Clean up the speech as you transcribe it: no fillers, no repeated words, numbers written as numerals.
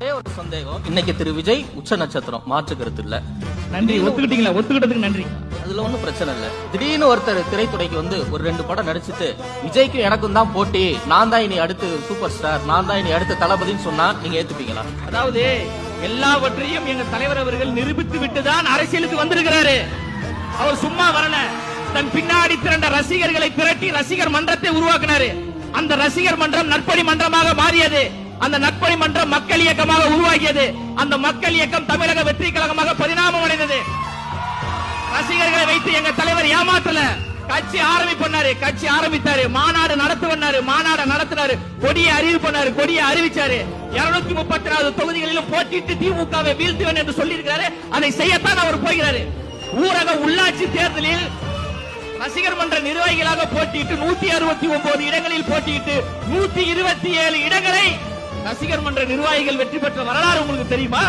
ஒரு சந்தேகம், இன்னைக்கு திரு விஜய் உச்ச நட்சத்திரம், மாற்று கருத்து இல்ல. நன்றி, ஒத்துக்கிட்டீங்களா? ஒத்துக்கிட்டதுக்கு நன்றி. அதுல ஒண்ணும் பிரச்சனை இல்ல. திடீர்னு ஒருத்தர் திரைத்துறைக்கு வந்து ஒரு 2 படம் நடிச்சுட்டு விஜய்க்கும் எனக்கும் தான் போட்டி, நான் தான் இனி அடுத்து சூப்பர் ஸ்டார், நான் தான் இனி அடுத்த தளபதினு சொன்னா நீங்க ஏத்துப்பீங்களா? அதாவது எல்லாவற்றையும் எங்க தலைவர் அவர்கள் நிரூபித்து விட்டுதான் அரசியலுக்கு வந்திருக்கிறாரு. அவர் சும்மா வரல, தன் பின்னாடி திரண்ட ரசிகர்களை திரட்டி ரசிகர் மன்றத்தை உருவாக்கினாரு. அந்த ரசிகர் மன்றம் நற்பணி மன்றமாக மாறியது. அந்த நற்பணி மன்றம் மக்கள் இயக்கமாக உருவாகியது. அந்த மக்கள் இயக்கம் தமிழக வெற்றி கழகமாக பரிணாமம் அடைந்தது. ரசிகர்களை வைத்து எங்க தலைவர் ஏமாற்றல. கட்சி ஆரம்பிப்பாரு, கட்சி ஆரம்பித்தாரு, மாநாடு நடத்துவாரு, மாநாடு நடத்தினாரு, கொடியை அறிவு பண்ணாரு, கொடியை அறிவிச்சாரு. 234 தொகுதிகளிலும் போட்டிட்டு திமுகவை வீழ்த்துவேன் என்று சொல்லி இருக்கிறாரு. அதை செய்யத்தான் அவர் போகிறாரு. ஊரக உள்ளாட்சி தேர்தலில் ரசிகர் மன்ற நிர்வாகிகளாக போட்டியிட்டு 169 இடங்களில் போட்டியிட்டு 127 இடங்களை ரசிகர் மன்ற நிர்வாகிகள் வெற்றி பெற்ற வரலாறு உங்களுக்கு தெரியுமா?